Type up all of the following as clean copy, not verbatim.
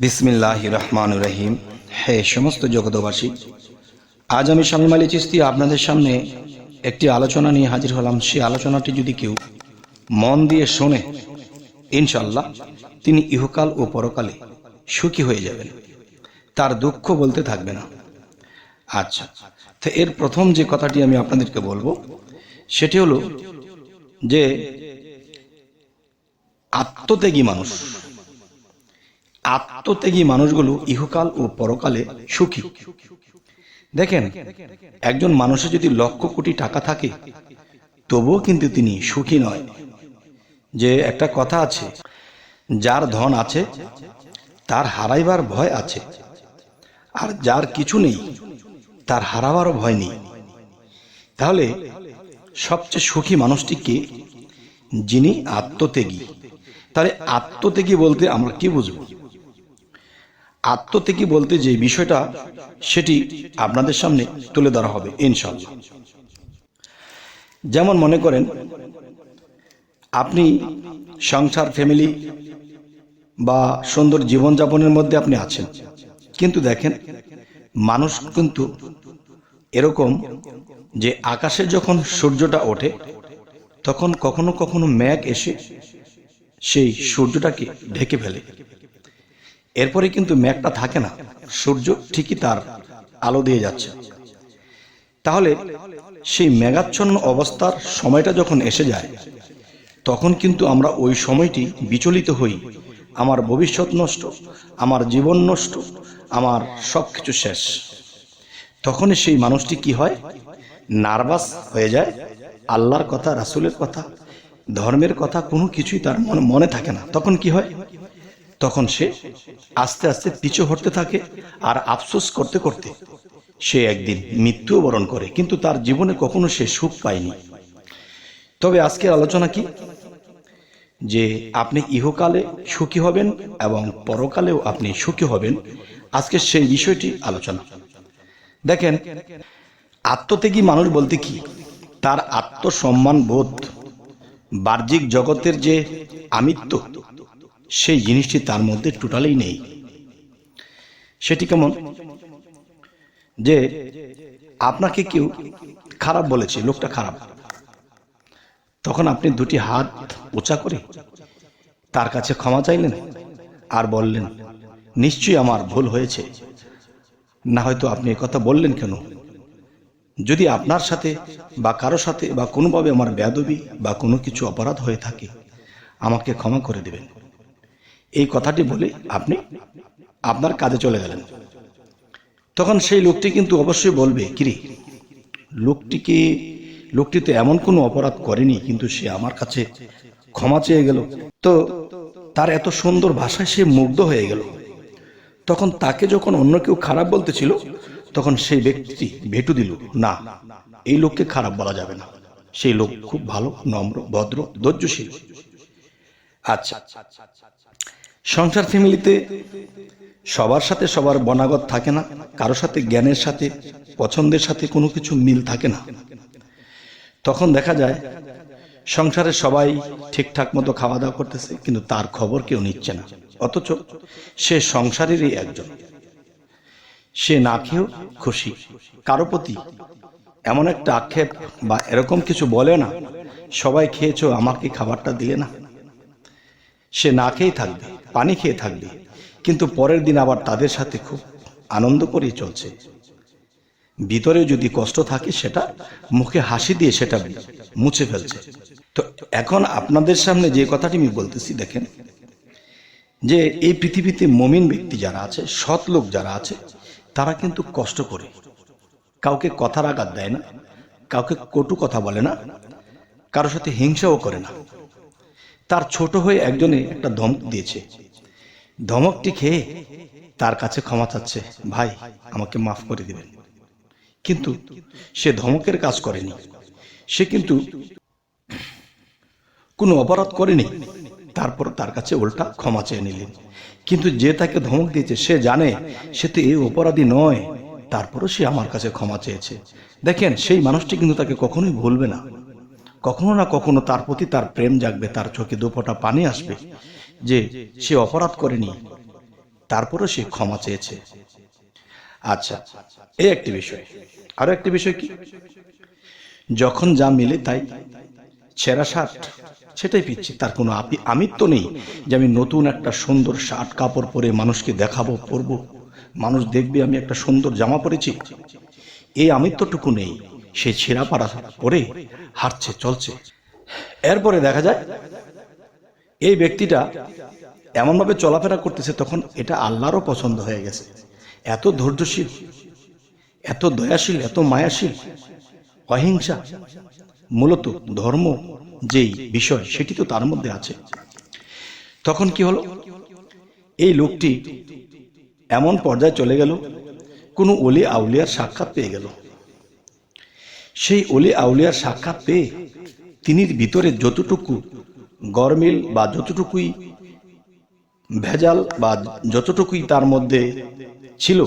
বিসমিল্লাহির রহমানির রহিম। হে সমস্ত জগতবাসী, আজ আমি শামীম আলী চিশতি আপনাদের সামনে একটি আলোচনা নিয়ে হাজির হলাম। সেই আলোচনাটি যদি কেউ মন দিয়ে শোনে, ইনশাআল্লাহ তিনি ইহকাল ও পরকালে সুখী হয়ে যাবেন, তার দুঃখ বলতে থাকবে না। আচ্ছা, তো এর প্রথম যে কথাটি আমি আপনাদেরকে বলবো সেটি হলো যে আত্মত্যাগী মানুষগুলো ইহকাল ও পরকালে সুখী। দেখেন, একজন মানুষের যদি লক্ষ কোটি টাকা থাকে তবুও কিন্তু তিনি সুখী নয়। যে একটা কথা আছে, যার ধন আছে তার হারাইবার ভয় আছে, আর যার কিছু নেই তার হারাবারও ভয় নেই। তাহলে সবচেয়ে সুখী মানুষটি কে? যিনি আত্মত্যাগী। তাহলে আত্মত্যাগী বলতে আমরা কি বুঝবো? আত্মত্যাগী বলতে যে বিষয়টা সেটি আপনাদের সামনে তুলে ধরা হবে ইনশাআল্লাহ। যেমন মনে করেন, আপনি সংসার, ফ্যামিলি বা সুন্দর জীবনযাপনের মধ্যে আপনি আছেন, কিন্তু দেখেন মানুষ কিন্তু এরকম যে আকাশে যখন সূর্যটা ওঠে তখন কখনো কখনো মেঘ এসে সেই সূর্যটাকে ঢেকে ফেলে। এরপরে কিন্তু মেঘটা থাকে না, সূর্য ঠিকই তার আলো দিয়ে যাচ্ছে। তাহলে সেই মেঘাচ্ছন্ন অবস্থার সময়টা যখন এসে যায় তখন কিন্তু আমরা ওই সময়টি বিচলিত হই, আমার ভবিষ্যৎ নষ্ট, আমার জীবন নষ্ট, আমার সব কিছু শেষ। তখনই সেই মানুষটি কি হয়? নার্ভাস হয়ে যায়। আল্লাহর কথা, রাসূলের কথা, ধর্মের কথা কোনো কিছুই তার মনে থাকে না। তখন কি হয়? তখন সে আস্তে আস্তে পিছু হটতে থাকে, আর আফসোস করতে করতে সে একদিন মৃত্যুও বরণ করে, কিন্তু তার জীবনে কখনো সে সুখ পায়নি। তবে আজকের আলোচনা কি? যে আপনি ইহকালে সুখী হবেন এবং পরকালেও আপনি সুখী হবেন, আজকে সেই বিষয়টি আলোচনা। দেখেন, আত্মত্যাগী মানুষ বলতে কি? তার আত্মসম্মান বোধ, বাহ্যিক জগতের যে আমিত্ব, সেই জিনিসটি তার মধ্যে টোটালি নেই। সেটি কেমন? যে আপনাকে কেউ খারাপ বলেছে, লোকটা খারাপ, তখন আপনি দুটি হাত উঁচা করে তার কাছে ক্ষমা চাইলেন আর বললেন, নিশ্চয়ই আমার ভুল হয়েছে, না হয়তো আপনি একথা বললেন কেন? যদি আপনার সাথে বা কারো সাথে বা কোনোভাবে আমার বেয়াদবি বা কোনো কিছু অপরাধ হয়ে থাকে, আমাকে ক্ষমা করে দেবেন। এই কথাটি বলে আপনি আপনার কাজে চলে গেলেন। তখন সেই লোকটি কিন্তু অবশ্যই বলবে, কিরে, লোকটি তো এমন কোনো অপরাধ করেনি, কিন্তু সে আমার কাছে ক্ষমা চেয়ে গেল। তো তার এত সুন্দর ভাষায় সে মুগ্ধ হয়ে গেল। তখন তাকে যখন অন্য কেউ খারাপ বলতেছিল তখন সেই ব্যক্তি ভেটু দিল, না, এই লোককে খারাপ বলা যাবে না, সেই লোক খুব ভালো, নম্র, ভদ্র, ধৈর্যশীল। আচ্ছা, সংসার, ফ্যামিলিতে সবার সাথে সবার বনাগত থাকে না, কারো সাথে জ্ঞানের সাথে, পছন্দের সাথে কোনো কিছু মিল থাকে না। তখন দেখা যায় সংসারে সবাই ঠিকঠাক মতো খাওয়া দাওয়া করতেছে, কিন্তু তার খবর কেউ নিচ্ছে না, অথচ সে সংসারেরই একজন। সে না খেয়েও খুশি, কারো প্রতি এমন একটা আক্ষেপ বা এরকম কিছু বলে না, সবাই খেয়েছো, আমাকে খাবারটা দিলে না। সে না খেয়েই থাকবে, পানি খেয়ে থাকবে, কিন্তু পরের দিন আবার তাদের সাথে খুব আনন্দ করেই চলছে। ভিতরে যদি কষ্ট থাকে সেটা মুখে হাসি দিয়ে সেটা মুছে ফেলছে। তো এখন আপনাদের সামনে যে কথাটি আমি বলতেছি, দেখেন যে এই পৃথিবীতে মুমিন ব্যক্তি যারা আছে, সৎ লোক যারা আছে, তারা কিন্তু কষ্ট করে, কাউকে কথার আঘাত দেয় না, কাউকে কটু কথা বলে না, কারোর সাথে হিংসাও করে না। তার ছোট হয়ে একজনে একটা ধমক দিয়েছে, ধমকটি খেয়ে তার কাছে ক্ষমা চাচ্ছে, ভাই আমাকে মাফ করে দিবেন। কিন্তু সে ধমকের কাজ করেনি, সে কিন্তু কোনো অপরাধ করেনি, তারপর তার কাছে উল্টা ক্ষমা চেয়ে নিলেন। কিন্তু যে তাকে ধমক দিয়েছে সে জানে সে তো এই অপরাধী নয়, তারপরও সে আমার কাছে ক্ষমা চেয়েছে। দেখেন, সেই মানুষটি কিন্তু তাকে কখনোই ভুলবে না। কখনো না কখনো তার প্রতি তার প্রেম জাগবে, তার চোখে দুফোঁটা পানি আসবে যে সে অপরাধ করেনি, তারপরও সে ক্ষমা চেয়েছে। আচ্ছা, এই একটি বিষয়। আরো একটি বিষয় কি, যখন যা মিলে তাই ছেঁড়া শার্ট সেটাই পিচ্ছি, তার কোনো আমিত্ব নেই যে আমি নতুন একটা সুন্দর শার্ট কাপড় পরে মানুষকে দেখাবো, পরবো, মানুষ দেখবে আমি একটা সুন্দর জামা পরেছি, এই আমিত্বটুকু নেই। সে ছেঁড়া পাড়া পরে হাঁটছে, চলছে। এরপরে দেখা যায় এই ব্যক্তিটা এমনভাবে চলাফেরা করতেছে, তখন এটা আল্লাহরও পছন্দ হয়ে গেছে। এত ধৈর্যশীল, এত দয়াশীল, এত মায়াশীল, অহিংসা, মূলত ধর্ম যেই বিষয় সেটি তো তার মধ্যে আছে। তখন কি হলো, এই লোকটি এমন পর্যায়ে চলে গেল, কোনো অলি আউলিয়ার সাক্ষাৎ পেয়ে গেল। সেই অলি আউলিয়ার সাক্ষাৎ পেয়ে তিনি ভিতরে যতটুকু গরমিল বা যতটুকুই ভেজাল বা যতটুকুই তার মধ্যে ছিল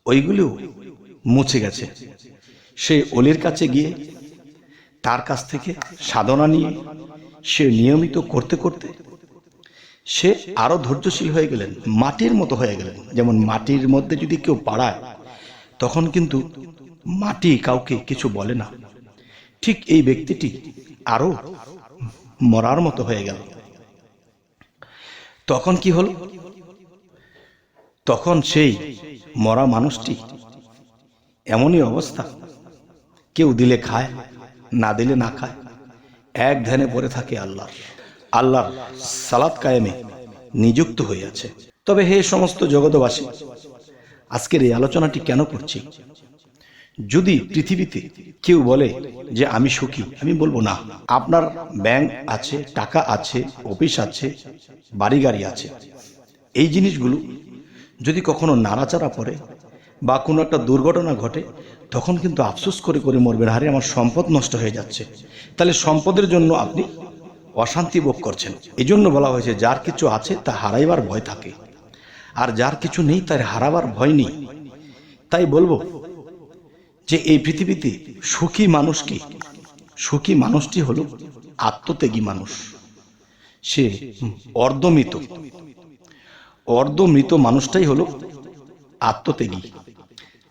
ওইগুলো মুছে গেছে। সেই অলির কাছে গিয়ে তার কাছ থেকে সাধনা নিয়ে সে নিয়মিত করতে করতে সে আরো ধৈর্যশীল হয়ে গেলেন, মাটির মতো হয়ে গেলেন। যেমন মাটির মধ্যে যদি কেউ পাড়ায় তখন কিন্তু মাটি কাউকে কিছু বলে না, ঠিক এই ব্যক্তিটি আরো মরার মতো হয়ে গেল। তখন কি হলো, তখন সেই মরা মানুষটি এমনই অবস্থা, কেউ দিলে খায়, না দিলে না খায়, এক ধ্যানে পড়ে থাকে আল্লাহর সালাত কায়েমে নিযুক্ত হয়ে আছে। তবে হে সমস্ত জগৎবাসী, আজকের এই আলোচনাটি কেন করছি, যদি পৃথিবীতে কেউ বলে যে আমি সুখী, আমি বলবো না। আপনার ব্যাংক আছে, টাকা আছে, অফিস আছে, বাড়ি গাড়ি আছে, এই জিনিসগুলো যদি কখনো নাড়াচাড়া পড়ে বা কোনো একটা দুর্ঘটনা ঘটে, তখন কিন্তু আফসোস করে করে মরবেন, হারে আমার সম্পদ নষ্ট হয়ে যাচ্ছে। তাহলে সম্পদের জন্য আপনি অশান্তি ভোগ করছেন। এই জন্য বলা হয়েছে যার কিছু আছে তা হারাইবার ভয় থাকে, আর যার কিছু নেই তার হারাবার ভয় নেই। তাই বলবো যে এই পৃথিবীতে সুখী মানুষ কি? সুখী মানুষটি হলো আত্মত্যাগী মানুষ। সে অর্ধমৃত মানুষটাই হলো আত্মত্যাগী।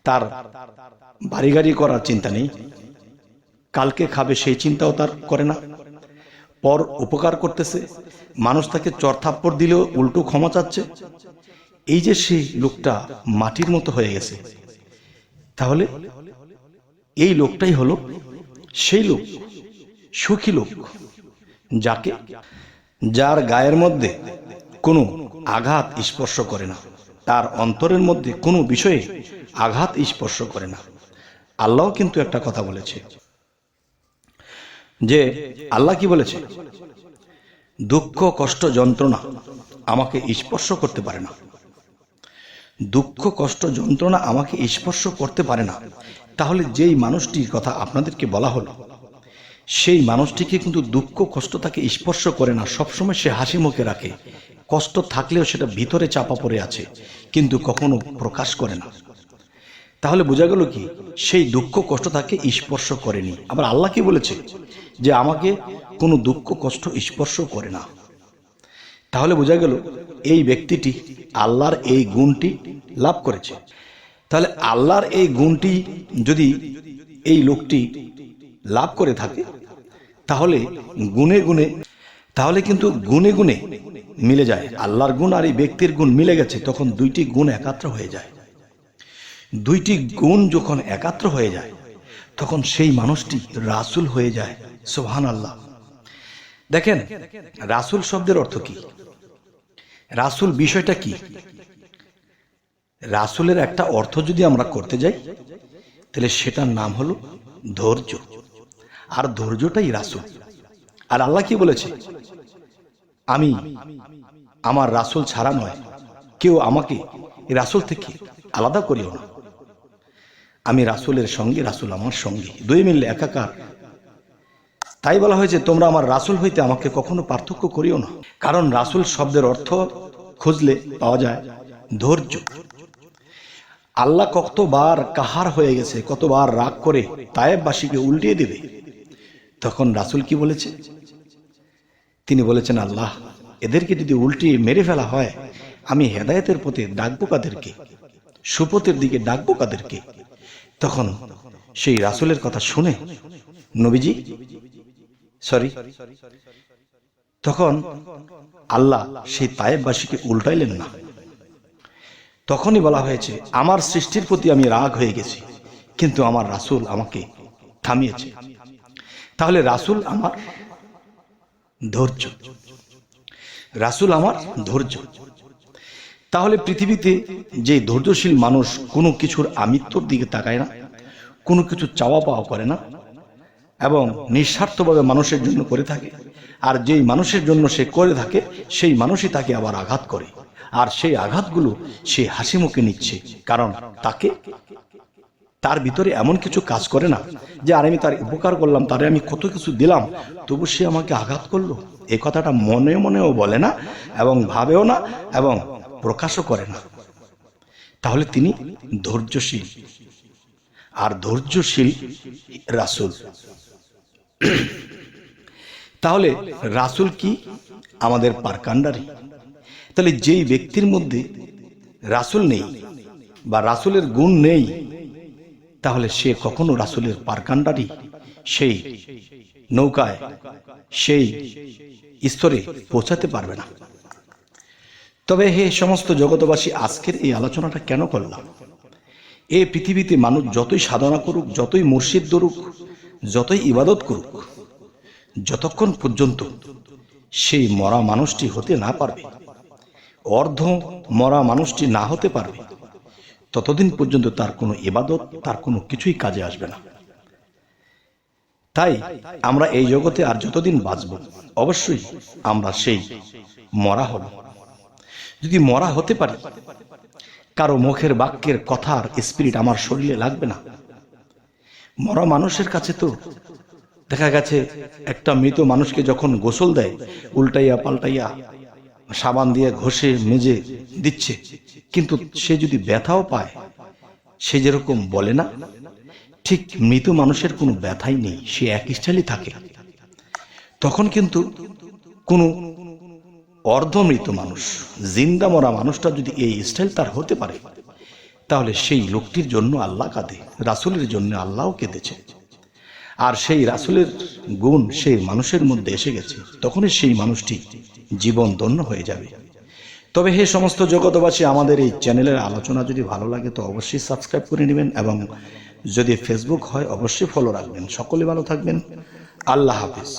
তার বাড়ি গাড়ি করার চিন্তা নেই, কালকে খাবে সেই চিন্তাও তার করে না, পর উপকার করতেছে, মানুষ তাকে চড়থাপ্পড় দিলেও উল্টো ক্ষমা চাচ্ছে। এই যে সেই লোকটা মাটির মতো হয়ে গেছে, তাহলে এই লোকটাই হলো সেই লোক, সুখী লোক, যার গায়ের মধ্যে কোনো আঘাত স্পর্শ করে না, তার অন্তরের মধ্যে কোনো বিষয়ে আঘাত স্পর্শ করে না। আল্লাহ কিন্তু একটা কথা বলেছে, যে আল্লাহ কি বলেছে, দুঃখ কষ্ট যন্ত্রণা আমাকে স্পর্শ করতে পারে না। দুঃখ কষ্ট যন্ত্রণা আমাকে স্পর্শ করতে পারে না। তাহলে যেই মানুষটির কথা আপনাদেরকে বলা হলো, সেই মানুষটিকে কিন্তু দুঃখ কষ্ট তাকে স্পর্শ করে না, সবসময় সে হাসি মুখে রাখে। কষ্ট থাকলেও সেটা ভিতরে চাপা পড়ে আছে, কিন্তু কখনো প্রকাশ করে না। তাহলে বোঝা গেল কি, সেই দুঃখ কষ্ট তাকে স্পর্শ করেনি। আবার আল্লাহ কি বলেছে, যে আমাকে কোনো দুঃখ কষ্ট স্পর্শ করে না। তাহলে বোঝা গেল এই ব্যক্তিটি আল্লাহর এই গুণটি লাভ করেছে। তাহলে আল্লাহর এই গুণটি যদি এই লোকটি লাভ করে থাকে, তাহলে কিন্তু গুণে গুণে মিলে যায়। আল্লাহর গুণ আর এই ব্যক্তির গুণ মিলে গেছে, তখন দুইটি গুণ একাত্র হয়ে যায়। দুইটি গুণ যখন একাত্র হয়ে যায়, তখন সেই মানুষটি রাসূল হয়ে যায়। সুবহানাল্লাহ। দেখেন, রাসূল শব্দের অর্থ কি, রাসূল বিষয়টা কি? রাসূলের একটা অর্থ যদি আমরা করতে যাই, তাহলে সেটার নাম হলো ধৈর্য, আর ধৈর্যটাই রাসূল। আর আল্লাহ কি বলেছে, আমি আমার রাসূল ছাড়া নয়, কেউ আমাকে রাসূল থেকে আলাদা করিও না। আমি রাসূলের সঙ্গে, রাসূল আমার সঙ্গে, দুই মিলে একাকার। তাই বলা হয়েছে, তোমরা আমার রাসূল হইতে আমাকে কখনো পার্থক্য করিও না। কারণ রাসূল শব্দের অর্থ খুঁজলে পাওয়া যায় ধৈর্য। আল্লাহ কতবার কাহার হয়ে গেছে, কতবার রাগ করে তায়েববাসীকে উল্টিয়ে দেবে, তখন রাসূল কি বলেছে? তিনি বলেছেন, আল্লাহ এদেরকে যদি উল্টিয়ে মেরে ফেলা হয়, আমি হেদায়েতের পথে ডাকবো কাদেরকে, সুপথের দিকে ডাকবো কাদেরকে। তখন সেই রাসূলের কথা শুনে নবীজি তখন আল্লাহ সেই তায়েববাসীকে উল্টাইলেন না। তখনই বলা হয়েছে, আমার সৃষ্টির প্রতি আমি রাগ হয়ে গেছি, কিন্তু আমার রাসূল আমাকে থামিয়েছে। তাহলে রাসূল আমার ধৈর্য, রাসূল আমার ধৈর্য। তাহলে পৃথিবীতে যে ধৈর্যশীল মানুষ কোনো কিছুর আমিত্বর দিকে তাকায় না, কোনো কিছু চাওয়া পাওয়া করে না এবং নিঃস্বার্থভাবে মানুষের জন্য করে থাকে, আর যেই মানুষের জন্য সে করে থাকে সেই মানুষই তাকে আবার আঘাত করে, আর সেই আঘাতগুলো সে হাসি মুখে নিচ্ছে, কারণ তার ভিতরে এমন কিছু কাজ করে না যে আর আমি তার উপকার করলাম, তারে আমি কত কিছু দিলাম, তবু সে আমাকে আঘাত করলো। এই কথাটা মনে মনেও বলে না এবং ভাবেও না এবং প্রকাশও করে না। তাহলে তিনি ধৈর্যশীল, আর ধৈর্যশীল রাসূল। তাহলে রাসূল কি? আমাদের পারকান্ডারি। তাহলে যেই ব্যক্তির মধ্যে রাসূল নেই বা রাসূলের গুণ নেই, তাহলে সে কখনো রাসূলের পারকান্ডারি সেই নৌকায়, সেই স্তরে পৌঁছাতে পারবে না। তবে হে সমস্ত জগতবাসী, আজকের এই আলোচনাটা কেন করলাম? এই পৃথিবীতে মানুষ যতই সাধনা করুক, যতই মুর্শিদ ধরুক, যতই ইবাদত করুক, যতক্ষণ পর্যন্ত সেই মরা মানুষটি হতে না পারবে, অর্ধ মরা মানুষটি না হতে পারবে, ততদিন পর্যন্ত তার কোনো ইবাদত, তার কোনো কিছুই কাজে আসবে না। তাই আমরা এই জগতে আর যতদিন বাঁচব, অবশ্যই আমরা সেই মরা হব। যদি মরা হতে পারি, কারো মুখের বাক্যের কথার স্পিরিট আমার শরীরে লাগবে না। মরা মানুষের কাছে তো দেখা গেছে একটা মৃত মানুষকে যখন গোসল দেয়, উল্টাইয়া পাল্টাইয়া সাবান দিয়ে ঘষে মেজে দিচ্ছে, কিন্তু সে যদি ব্যথাও পায়, সে যেরকম বলে না, ঠিক মৃত মানুষের কোনো ব্যথাই নেই, সে এক স্টাইলই থাকে। তখন কিন্তু কোনো অর্ধমৃত মানুষ, জিন্দা মরা মানুষটা যদি এই স্টাইল তার হতে পারে, তাহলে সেই লোকটির জন্য আল্লাহ কাঁদে, রাসূলের জন্য আল্লাহও কেঁদেছে। আর সেই রাসূলের গুণ সেই মানুষের মধ্যে এসে গেছে, তখনই সেই মানুষটি জীবন ধন্য হয়ে যাবে। তবে হে সমস্ত জগতবাসী, আমাদের এই চ্যানেলের আলোচনা যদি ভালো লাগে তো অবশ্যই সাবস্ক্রাইব করে নেবেন, এবং যদি ফেসবুক হয় অবশ্যই ফলো রাখবেন। সকলে ভালো থাকবেন। আল্লাহ হাফেজ।